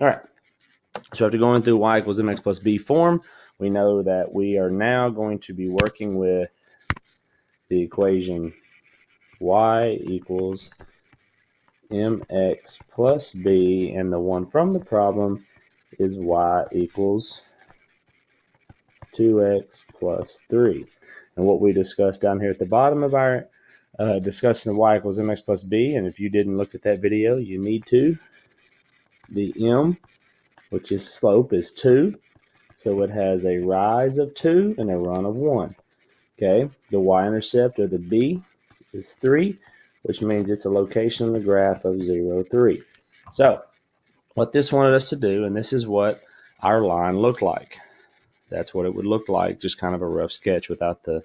All right. So after going through y equals mx plus b form, we know that we are now going to be working with the equation y equals mx plus b, and the one from the problem is y equals 2x plus 3. And what we discussed down here at the bottom of our discussion of y equals mx plus b, and if you didn't look at that video, you need to. The m, which is slope, is 2. So it has a rise of 2 and a run of 1. Okay, the y-intercept, or the b, is 3, which means it's a location on the graph of 0, 3. So what this wanted us to do, and this is what our line looked like. That's what it would look like, just kind of a rough sketch without the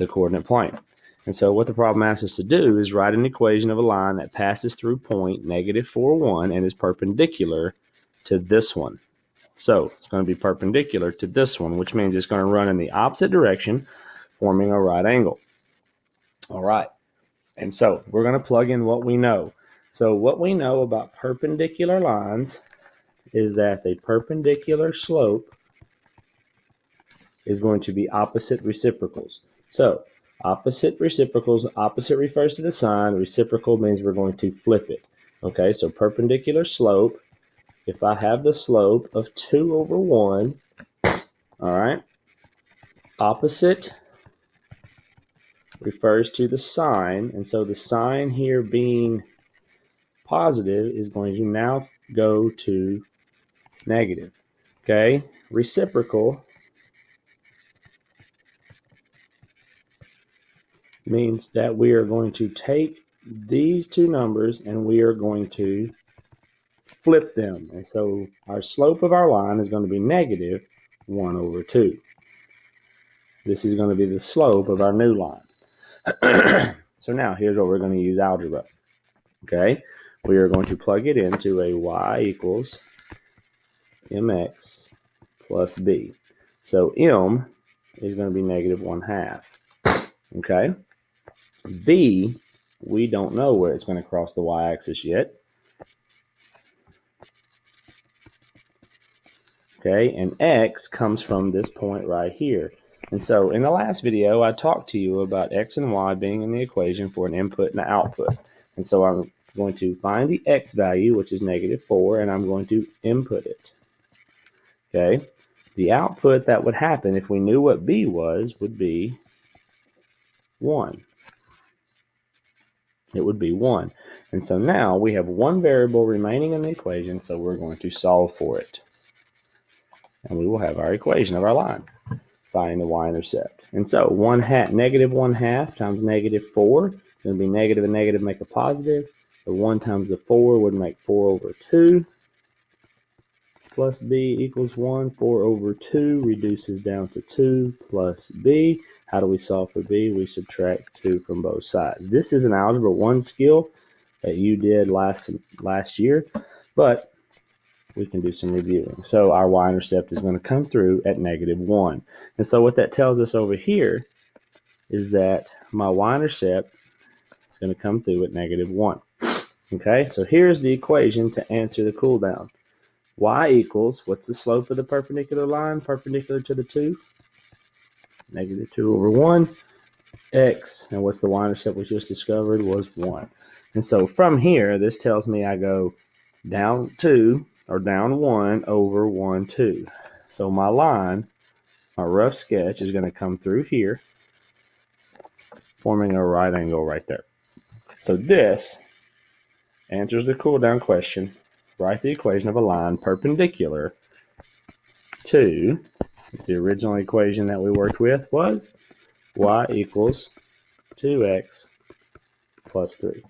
coordinate plane. And so what the problem asks us to do is write an equation of a line that passes through point -4, 1 and is perpendicular to this one. So it's going to be perpendicular to this one, which means it's going to run in the opposite direction, forming a right angle. All right. And so we're going to plug in what we know. So what we know about perpendicular lines is that the perpendicular slope is going to be opposite reciprocals. So opposite reciprocals, opposite refers to the sign, reciprocal means we're going to flip it. Okay, so perpendicular slope, if I have the slope of 2 over 1, all right, opposite refers to the sign, and so the sign here being positive is going to now go to negative. Okay, reciprocal means that we are going to take these two numbers and we are going to flip them. And so our slope of our line is going to be -1 over 2. This is going to be the slope of our new line. So now here's what we're going to use algebra. Okay, we are going to plug it into a y equals mx plus b. So m is going to be -1/2. Okay, b, we don't know where it's going to cross the y-axis yet. Okay, and x comes from this point right here. And so in the last video, I talked to you about x and y being in the equation for an input and an output. And so I'm going to find the x value, which is -4, and I'm going to input it. Okay, the output that would happen if we knew what b was would be 1. It would be 1. And so now we have one variable remaining in the equation, so we're going to solve for it. And we will have our equation of our line, finding the y-intercept. And so -1/2 times -4 is going to be negative and negative make a positive. The 1 times the 4 would make 4 over 2 plus b equals 1. 4 over 2 reduces down to 2 plus b. How do we solve for b? We subtract 2 from both sides. This is an Algebra 1 skill that you did last year, but we can do some reviewing. So our y-intercept is going to come through at -1. And so what that tells us over here is that my y-intercept is going to come through at -1. Okay, so here's the equation to answer the cool down. Y equals, what's the slope of the perpendicular line perpendicular to the 2? -2 over 1. X, and what's the y-intercept we just discovered, was 1. And so from here, this tells me I go down 2, or down 1 over 1, 2. So my line, my rough sketch, is going to come through here, forming a right angle right there. So this answers the cool down question. Write the equation of a line perpendicular to, the original equation that we worked with was y equals 2x plus 3.